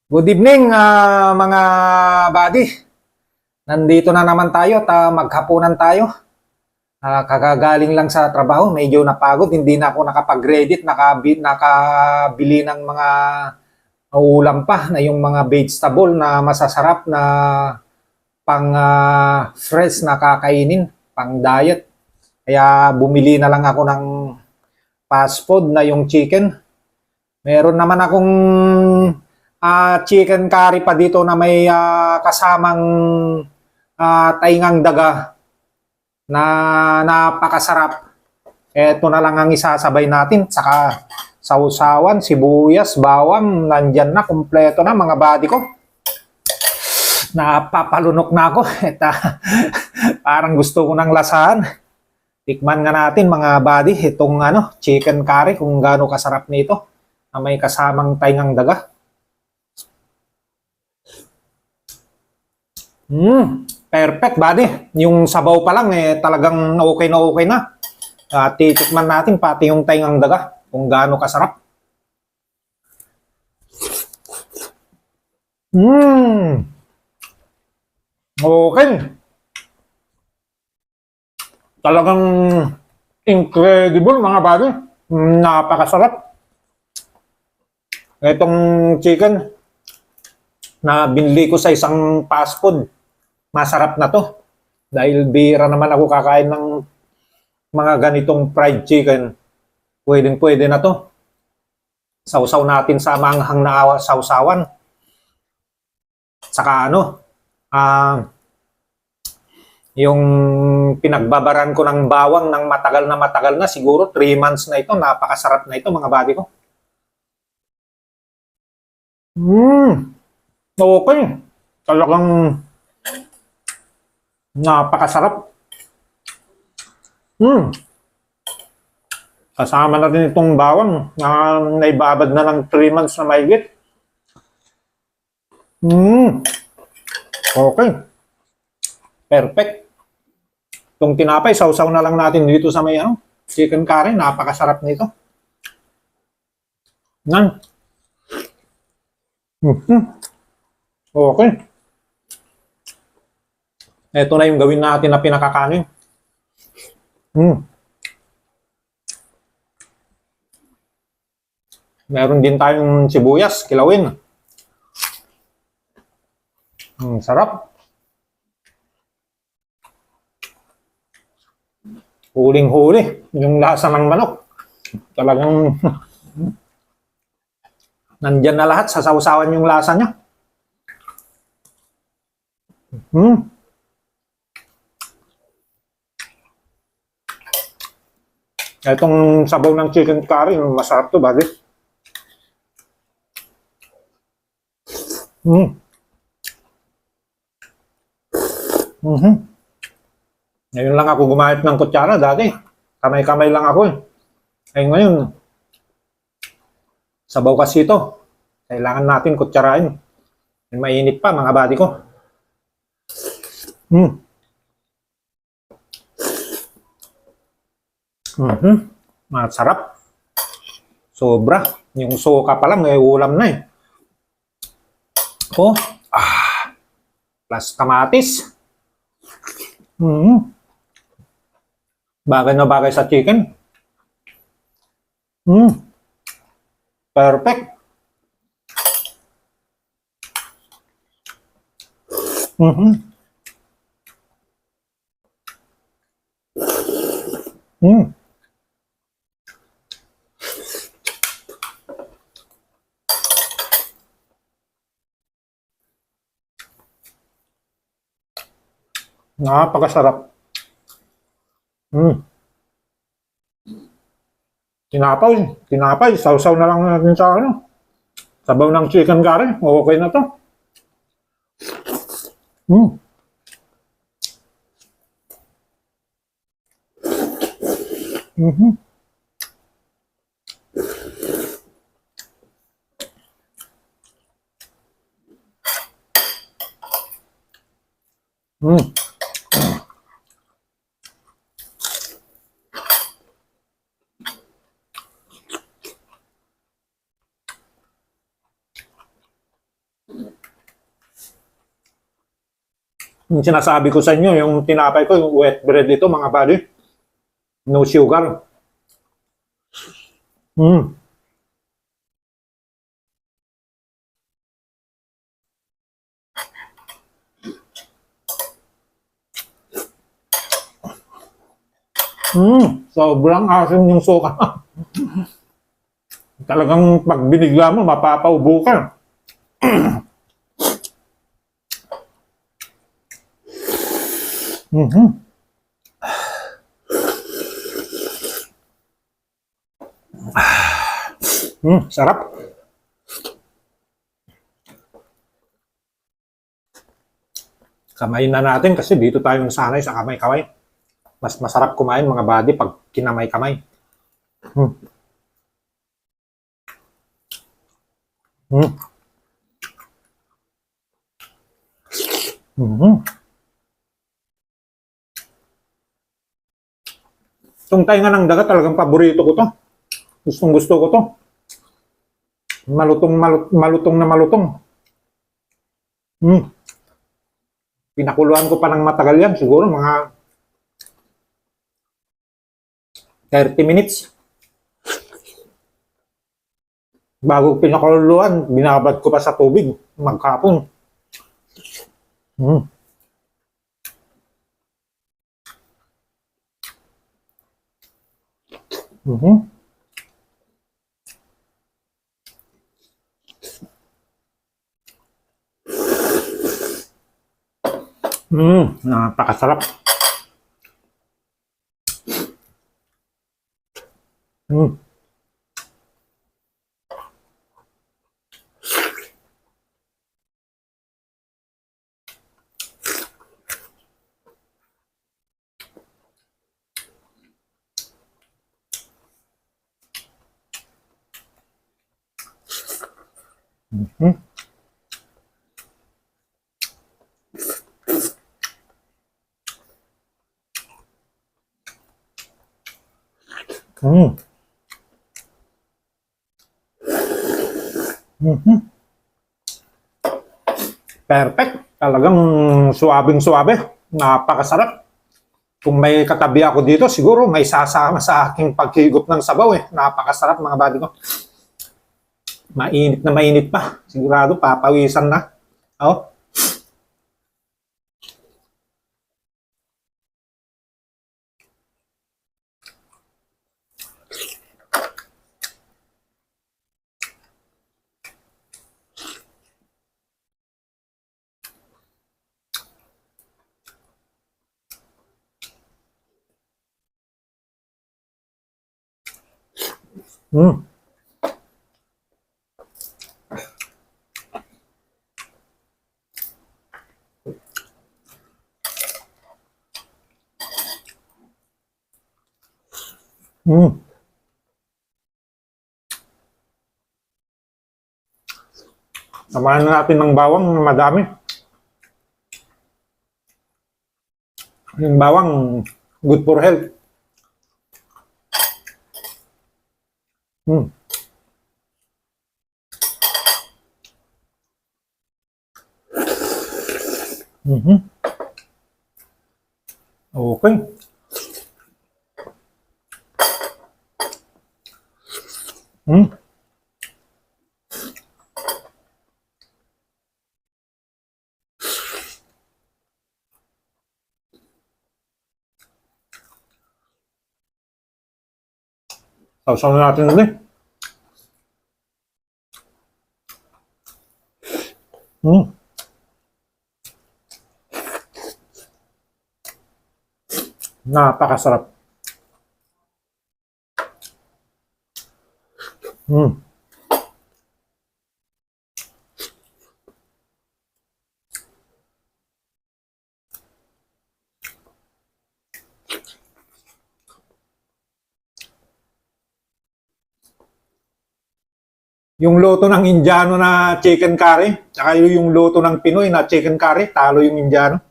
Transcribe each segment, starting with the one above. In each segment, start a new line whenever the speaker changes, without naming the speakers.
Good evening, mga buddy. Nandito na naman tayo at maghapunan tayo. Kakagaling lang sa trabaho, medyo napagod. Hindi na ako nakapag-reddit, nakabili ng mga ulam pa na yung mga vegetable na masasarap na pang fresh na kakainin, pang diet. Kaya bumili na lang ako ng fast food na yung chicken. Meron naman akong chicken curry pa dito na may kasamang taingang daga na napakasarap. Ito na lang ang isasabay natin. Saka sausawan, sibuyas, bawang, nandyan na, kumpleto na mga body ko. Napapalunok na ako. Parang gusto ko ng lasahan. Tikman nga natin mga body, itong chicken curry, kung gaano kasarap nito na may kasamang taingang daga. Perfect, buddy. Yung sabaw pa lang, talagang okay na okay na. Titikman natin pati yung taingang daga, kung gaano kasarap. Okay. Talagang incredible, mga buddy. Napakasarap. Itong chicken na binili ko sa isang fast food, masarap na to. Dahil bira naman ako kakain ng mga ganitong fried chicken. Pwedeng-pwede na to. Sausaw natin sa manghang na sausawan. Saka yung pinagbabaran ko ng bawang ng matagal na, siguro 3 months na ito. Napakasarap na ito, mga buddy ko. Okay. Talagang napakasarap. Kasama na din itong bawang na naibabad na ng 3 months na mahigit. Okay. Perfect. Itong tinapay, sausaw na lang natin dito sa may chicken curry. Napakasarap nito. Nan. Okay. Ito na yung gawin natin na pinakakanin. Meron din tayong sibuyas, kilawin. Sarap. Huling-huli yung lasa ng manok. Talagang nandyan na lahat, sasawsawan yung lasa niya. Itong sabaw ng chicken curry, masarap to, buddy. Ngayon lang ako gumamit ng kutsara, dati kamay-kamay lang ako eh. Ay ngayon, sabaw kasi ito. Kailangan natin kutsarain. Mainit pa, mga buddy ko. Masarap. Sobra. Yung suka pa lang, may ulam na eh. Plus kamatis. Bagay na bagay sa chicken. Perfect. Napakasarap. Tinapay, sausaw na lang natin sa sabaw ng chicken curry. Okay na to. Yung sinasabi ko sa inyo, yung tinapay ko, yung wet bread ito, mga buddy. No sugar. Mm. Sobrang asim yung suka. Talagang pag binigla mo, mapapaubo ka. Mhm. Sarap. Kamayin na natin kasi dito tayo nasanay sa kamay-kamay. Mas masarap kumain mga buddy pag kinamay-kamay. Mm. Mm. Mhm. Itong tainga ng dagat talagang paborito ko to. Gustong gusto ko to. Malutong na malutong. Mm. Pinakuluan ko pa ng matagal yan. Siguro mga 30 minutes. Bago pinakuluan, binabad ko pa sa tubig. Magkapon. Mm. Mhm. Napakasarap. Mm. Mhm. Mm. Mhm. Perfect. Talagang suwabing-suwabe. Napakasarap. Kung may katabi ako dito, siguro may sasama sa aking paghigop ng sabaw eh. Napakasarap mga buddy ko. Mainit na mainit pa. Sigurado papawisan na. Oh. Mm. Mm. Samahan na natin ng bawang madami. Yung bawang good for health. Mm. Mhm. Okay. Mm. Sausaw na natin ulit. Mm. Napakasarap. Mm. Yung luto ng Indiano na chicken curry, tsaka yung luto ng Pinoy na chicken curry, talo yung Indiano.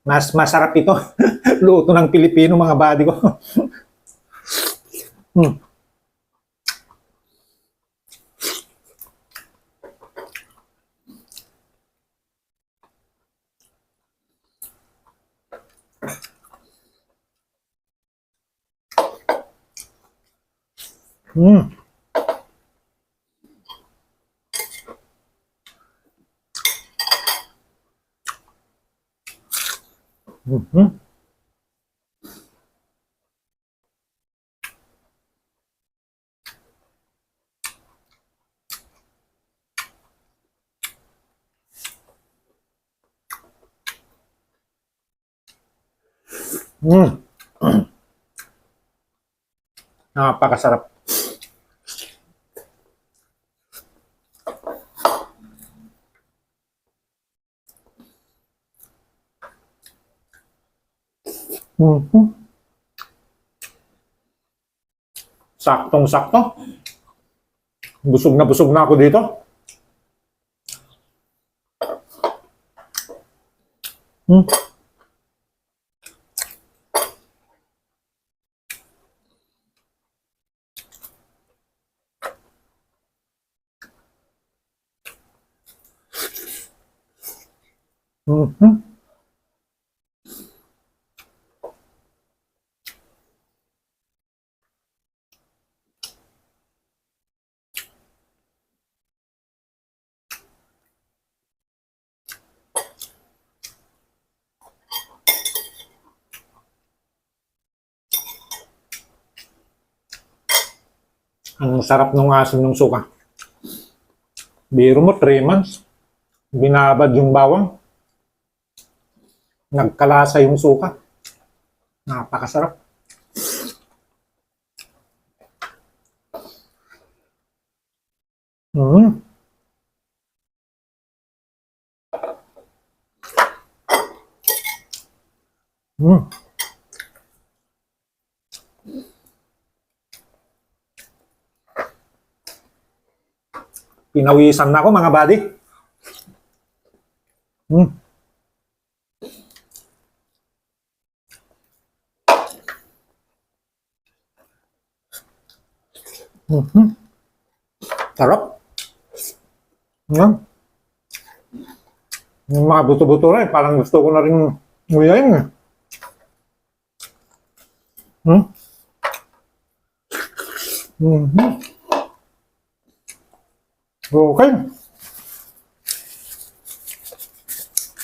Mas masarap ito. Luto ng Pilipino, mga buddy ko. Mm. Mm. Mhm. Mm. Napakasarap. Mhm. Saktong-sakto. Busog na ako dito. Mm. Mhm. Ang sarap ng asim ng suka. Biro mo, 3 months. Binabad yung bawang. Nagkalasa yung suka. Napakasarap. Mm. Mm. Pinawisan na ako mga buddy. Mm. Mhm. Sarap. Yan. Yung mga buto-buto rin, parang gusto ko na rin nguyain. Hmm? Mhm. Okay.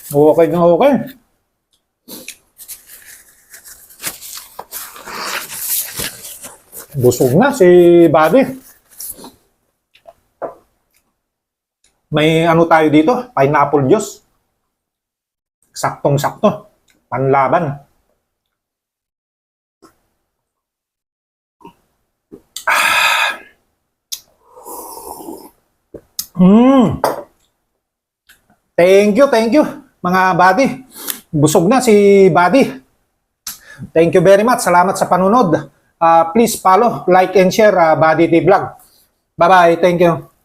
Okay na okay. Busog na si Buddy. May ano tayo dito? Pineapple juice. Saktong-sakto. Panlaban. Mm. Thank you, mga buddy. Busog na si Buddy. Thank you very much. Salamat sa panunod. Please follow, like, and share Buddy T Vlog. Bye-bye. Thank you.